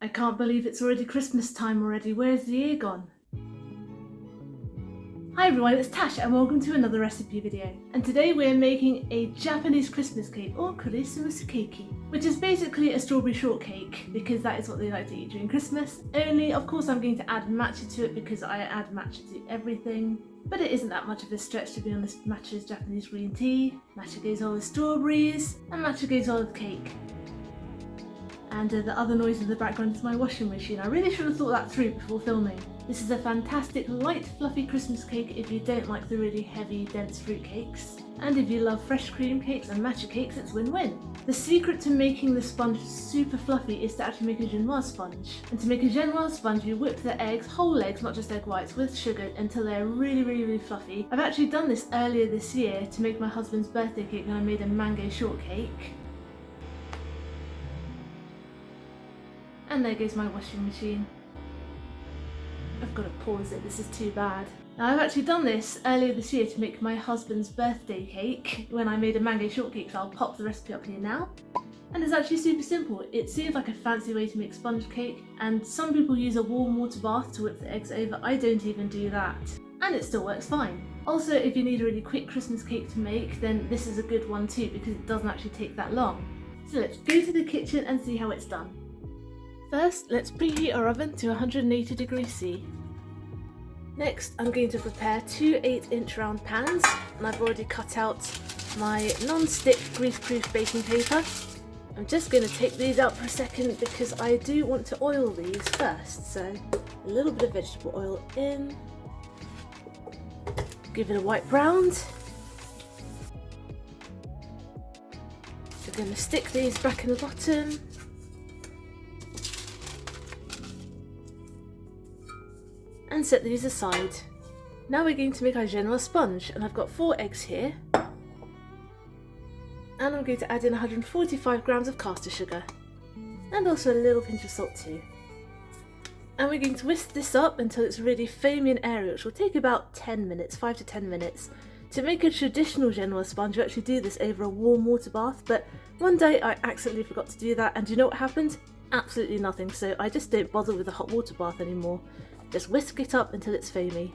I can't believe it's already Christmas time already. Where's the year gone? Hi everyone, it's Tash and welcome to another recipe video. And today we're making a Japanese Christmas cake, or Christmas cake, which is basically a strawberry shortcake because that is what they like to eat during Christmas. Only, of course, I'm going to add matcha to it because I add matcha to everything. But it isn't that much of a stretch, to be honest. Matcha is Japanese green tea, matcha goes well with strawberries, and matcha goes well with cake. And the other noise in the background is my washing machine. I really should have thought that through before filming. This is a fantastic light fluffy Christmas cake if you don't like the really heavy dense fruit cakes. And if you love fresh cream cakes and matcha cakes, it's win-win. The secret to making the sponge super fluffy is to actually make a genoise sponge. And to make a genoise sponge, you whip the eggs, whole eggs, not just egg whites, with sugar until they're really fluffy. I've actually done this earlier this year to make my husband's birthday cake when I made a mango shortcake. And there goes my washing machine. I've got to pause it, this is too bad. Now I've actually done this earlier this year to make my husband's birthday cake when I made a mango shortcake, so I'll pop the recipe up here now. And it's actually super simple. It seems like a fancy way to make sponge cake, and some people use a warm water bath to whip the eggs over. I don't even do that. And it still works fine. Also, if you need a really quick Christmas cake to make, then this is a good one too because it doesn't actually take that long. So let's go to the kitchen and see how it's done. First, let's preheat our oven to 180 degrees C. Next, I'm going to prepare two 8-inch round pans, and I've already cut out my non-stick grease-proof baking paper. I'm just going to take these out for a second because I do want to oil these first. So a little bit of vegetable oil in, give it a wipe round. We're going to stick these back in the bottom. And set these aside. Now we're going to make our genoise sponge, and I've got 4 eggs here. And I'm going to add in 145 grams of caster sugar. And also a little pinch of salt too. And we're going to whisk this up until it's really foamy and airy, which will take about 10 minutes, 5 to 10 minutes. To make a traditional genoise sponge, you actually do this over a warm water bath, but one day I accidentally forgot to do that, and do you know what happened? Absolutely nothing, so I just don't bother with a hot water bath anymore. Just whisk it up until it's foamy.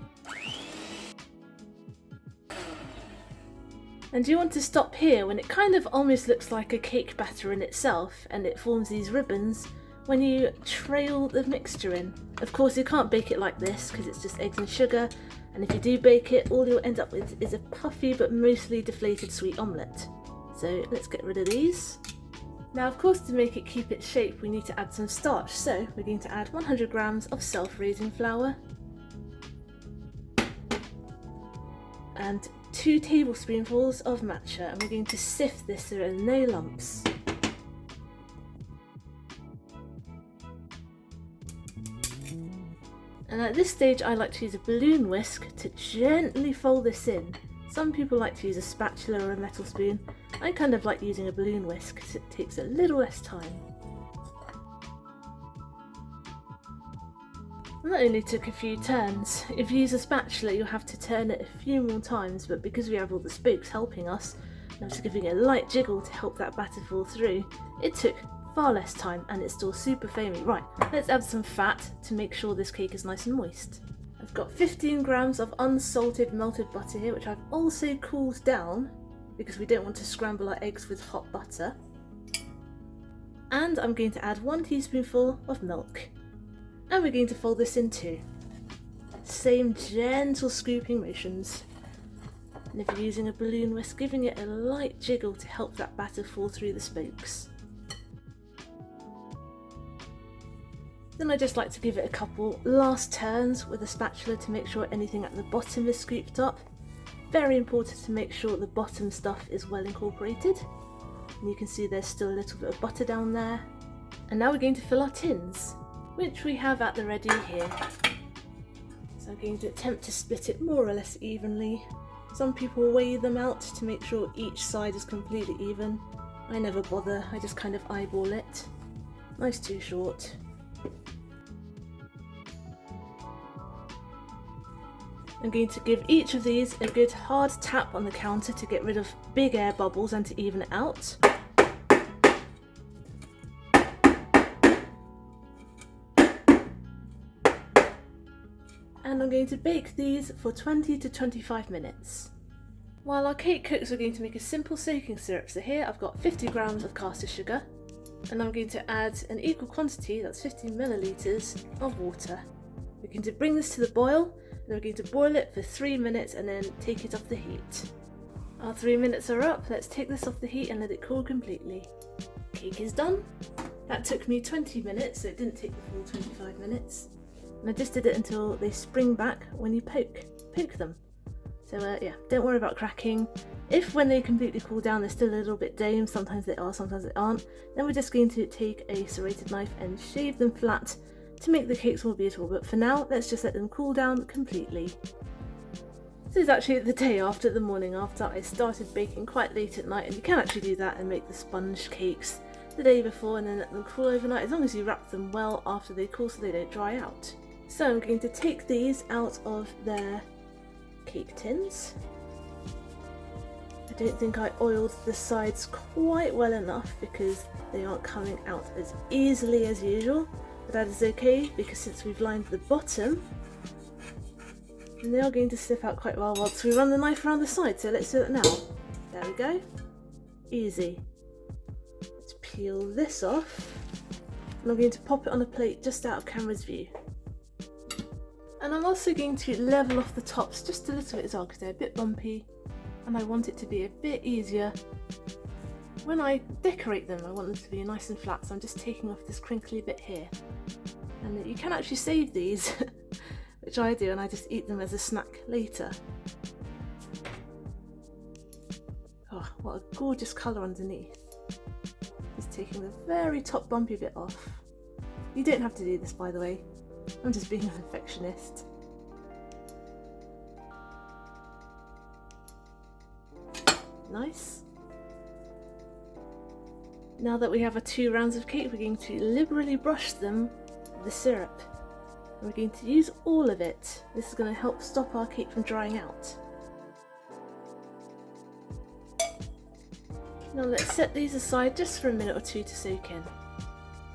And you want to stop here when it kind of almost looks like a cake batter in itself, and it forms these ribbons when you trail the mixture in. Of course, you can't bake it like this because it's just eggs and sugar, and if you do bake it, all you'll end up with is a puffy but mostly deflated sweet omelette. So let's get rid of these. Now, of course, to make it keep its shape, we need to add some starch, so we're going to add 100 grams of self-raising flour and 2 tablespoonfuls of matcha, and we're going to sift this so there are no lumps. And at this stage, I like to use a balloon whisk to gently fold this in. Some people like to use a spatula or a metal spoon. I kind of like using a balloon whisk because it takes a little less time. And that only took a few turns. If you use a spatula, you'll have to turn it a few more times, but because we have all the spokes helping us, and I'm just giving it a light jiggle to help that batter fall through, it took far less time and it's still super foamy. Right, let's add some fat to make sure this cake is nice and moist. I've got 15 grams of unsalted melted butter here, which I've also cooled down because we don't want to scramble our eggs with hot butter. And I'm going to add 1 teaspoonful of milk. And we're going to fold this in too. Same gentle scooping motions. And if you're using a balloon whisk, giving it a light jiggle to help that batter fall through the spokes. Then I just like to give it a couple last turns with a spatula to make sure anything at the bottom is scooped up. Very important to make sure the bottom stuff is well incorporated. And you can see there's still a little bit of butter down there. And now we're going to fill our tins, which we have at the ready here. So I'm going to attempt to split it more or less evenly. Some people weigh them out to make sure each side is completely even. I never bother, I just kind of eyeball it. Life's too short. I'm going to give each of these a good hard tap on the counter to get rid of big air bubbles and to even it out. and I'm going to bake these for 20 to 25 minutes. While our cake cooks, we're going to make a simple soaking syrup. So here I've got 50 grams of caster sugar, and I'm going to add an equal quantity, that's 50 millilitres of water. We're going to bring this to the boil, and we're going to boil it for 3 minutes and then take it off the heat. Our 3 minutes are up, let's take this off the heat and let it cool completely. Cake is done. That took me 20 minutes, so it didn't take the full 25 minutes. And I just did it until they spring back when you poke them. So yeah, don't worry about cracking. If when they completely cool down they're still a little bit dame, sometimes they are, sometimes they aren't, then we're just going to take a serrated knife and shave them flat to make the cakes more beautiful. But for now, let's just let them cool down completely. This is actually the day after, the morning after. I started baking quite late at night, and you can actually do that and make the sponge cakes the day before and then let them cool overnight, as long as you wrap them well after they cool so they don't dry out. So I'm going to take these out of their cake tins. I don't think I oiled the sides quite well enough because they aren't coming out as easily as usual, but that is okay because since we've lined the bottom, and they are going to slip out quite well once we run the knife around the side. So let's do it now. There we go. Easy. Let's peel this off, and I'm going to pop it on a plate just out of camera's view. And I'm also going to level off the tops just a little bit as well because they're a bit bumpy and I want it to be a bit easier. When I decorate them, I want them to be nice and flat, so I'm just taking off this crinkly bit here. And you can actually save these, which I do, and I just eat them as a snack later. Oh, what a gorgeous colour underneath. Just taking the very top bumpy bit off. You don't have to do this, by the way. I'm just being a perfectionist. Nice. Now that we have our 2 rounds of cake, we're going to liberally brush them with the syrup. And we're going to use all of it. This is going to help stop our cake from drying out. Now let's set these aside just for a minute or two to soak in.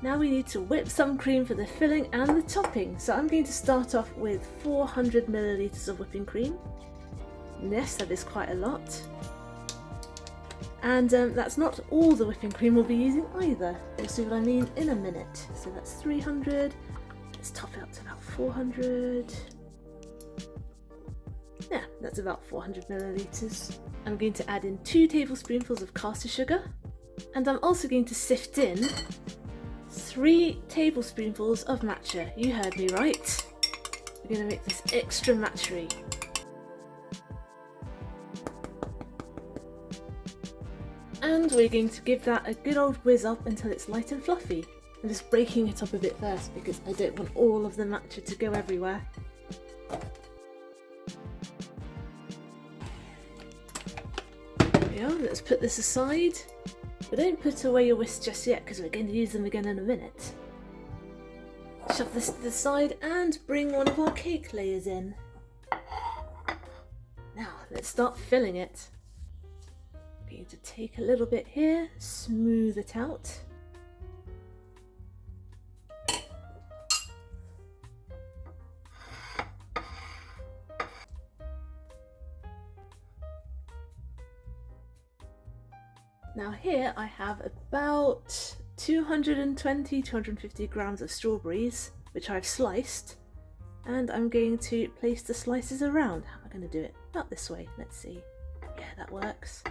Now we need to whip some cream for the filling and the topping. So I'm going to start off with 400 millilitres of whipping cream. And yes, that is quite a lot. And that's not all the whipping cream we'll be using either. You'll see what I mean in a minute. So that's 300. Let's top it up to about 400. Yeah, that's about 400 millilitres. I'm going to add in 2 tablespoonfuls of caster sugar. And I'm also going to sift in 3 tablespoonfuls of matcha. You heard me right. We're going to make this extra matcha-y. And we're going to give that a good old whiz up until it's light and fluffy. I'm just breaking it up a bit first because I don't want all of the matcha to go everywhere. There we are, let's put this aside. But don't put away your whisk just yet because we're going to use them again in a minute. Shove this to the side and bring one of our cake layers in. Now let's start filling it. I'm going to take a little bit here, smooth it out. Now here I have about 220-250 grams of strawberries, which I've sliced, and I'm going to place the slices around. How am I going to do it? About this way, let's see. Yeah, that works.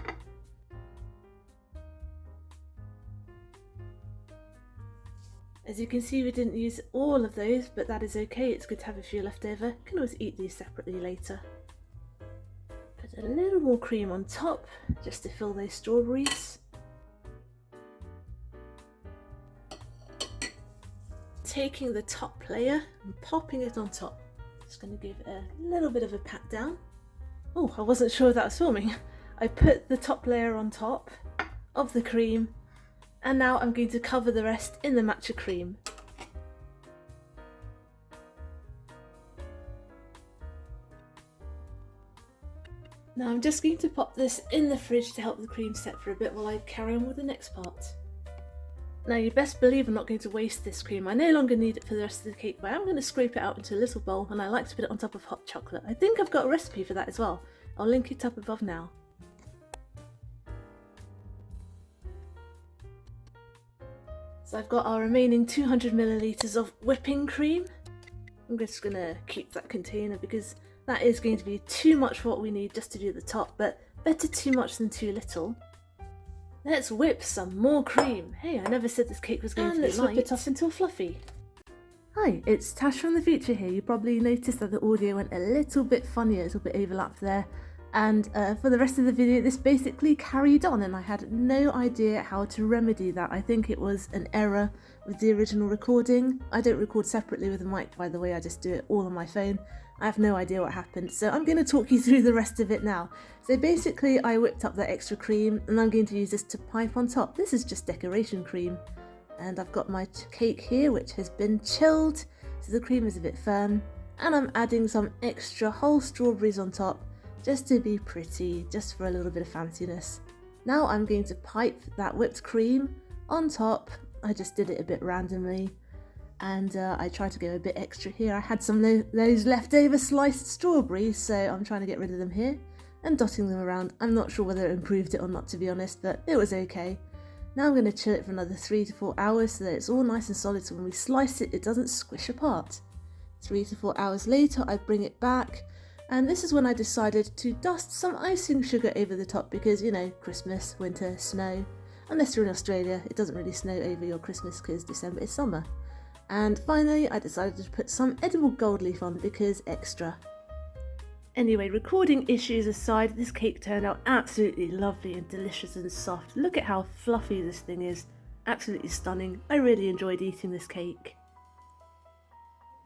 As you can see, we didn't use all of those, but that is okay. It's good to have a few left over. You can always eat these separately later. Put a little more cream on top, just to fill those strawberries. Taking the top layer and popping it on top. Just going to give it a little bit of a pat down. Oh, I wasn't sure if that was filming. I put the top layer on top of the cream, and now I'm going to cover the rest in the matcha cream. Now I'm just going to pop this in the fridge to help the cream set for a bit while I carry on with the next part. Now you best believe I'm not going to waste this cream. I no longer need it for the rest of the cake, but I'm going to scrape it out into a little bowl, and I like to put it on top of hot chocolate. I think I've got a recipe for that as well. I'll link it up above now. So I've got our remaining 200 milliliters of whipping cream. I'm just going to keep that container because that is going to be too much for what we need just to do the top, but better too much than too little. Let's whip some more cream. Hey, I never said this cake was going to be light. Let's whip it up until fluffy. Hi, it's Tash from the future here. You probably noticed that the audio went a little bit funny, a little bit overlapped there. And for the rest of the video, this basically carried on, and I had no idea how to remedy that. I think it was an error with the original recording. I don't record separately with a mic, by the way, I just do it all on my phone. I have no idea what happened, so I'm going to talk you through the rest of it now. So basically, I whipped up that extra cream, and I'm going to use this to pipe on top. This is just decoration cream. And I've got my cake here, which has been chilled, so the cream is a bit firm. And I'm adding some extra whole strawberries on top, just to be pretty, just for a little bit of fanciness. Now I'm going to pipe that whipped cream on top. I just did it a bit randomly, and I tried to go a bit extra here. I had some of those leftover sliced strawberries, so I'm trying to get rid of them here and dotting them around. I'm not sure whether it improved it or not, to be honest, but it was okay. Now I'm going to chill it for another 3 to 4 hours so that it's all nice and solid, so when we slice it, it doesn't squish apart. 3 to 4 hours later, I bring it back. And this is when I decided to dust some icing sugar over the top because, you know, Christmas, winter, snow. Unless you're in Australia, it doesn't really snow over your Christmas because December is summer. And finally, I decided to put some edible gold leaf on because extra. Anyway, recording issues aside, this cake turned out absolutely lovely and delicious and soft. Look at how fluffy this thing is. Absolutely stunning. I really enjoyed eating this cake.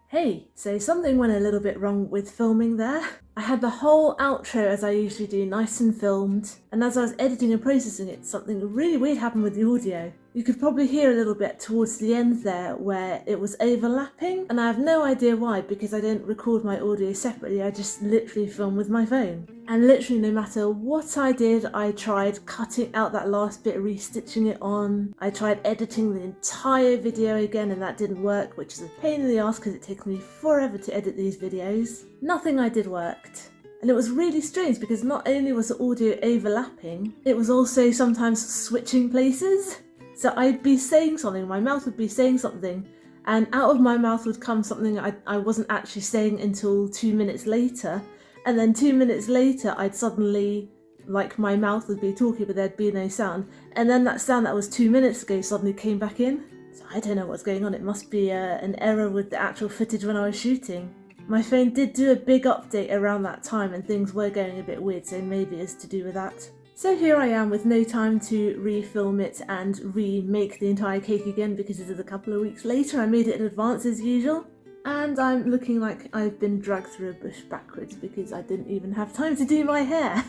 Hey, so something went a little bit wrong with filming there. I had the whole outro, as I usually do, nice and filmed, and as I was editing and processing it, something really weird happened with the audio. You could probably hear a little bit towards the end there where it was overlapping, and I have no idea why because I don't record my audio separately, I just literally film with my phone. And literally no matter what I did, I tried cutting out that last bit, restitching it on. I tried editing the entire video again and that didn't work, which is a pain in the ass because it takes me forever to edit these videos. Nothing I did worked. And it was really strange because not only was the audio overlapping, it was also sometimes switching places. So I'd be saying something, my mouth would be saying something, and out of my mouth would come something I wasn't actually saying until 2 minutes later. And then 2 minutes later, I'd suddenly, like my mouth would be talking, but there'd be no sound. And then that sound that was 2 minutes ago suddenly came back in. So I don't know what's going on. It must be an error with the actual footage when I was shooting. My phone did do a big update around that time and things were going a bit weird, so maybe it's to do with that. So here I am with no time to refilm it and remake the entire cake again because it is a couple of weeks later. I made it in advance as usual. And I'm looking like I've been dragged through a bush backwards because I didn't even have time to do my hair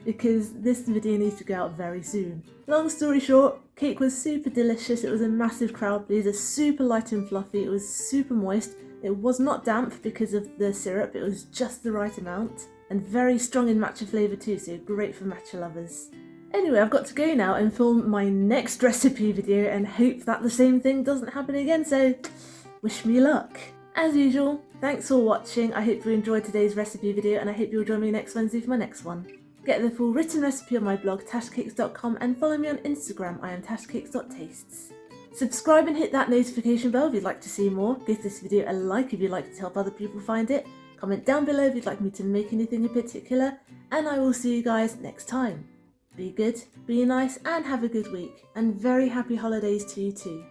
because this video needs to go out very soon. Long story short, cake was super delicious. It was a massive crowd pleaser, super light and fluffy. It was super moist. It was not damp because of the syrup. It was just the right amount and very strong in matcha flavour too, so great for matcha lovers. Anyway, I've got to go now and film my next recipe video and hope that the same thing doesn't happen again, so wish me luck. As usual, thanks for watching. I hope you enjoyed today's recipe video and I hope you'll join me next Wednesday for my next one. Get the full written recipe on my blog tashcakes.com and follow me on Instagram. I am tashcakes.tastes. Subscribe and hit that notification bell if you'd like to see more. Give this video a like if you'd like to help other people find it. Comment down below if you'd like me to make anything in particular. And I will see you guys next time. Be good, be nice and have a good week. And very happy holidays to you too.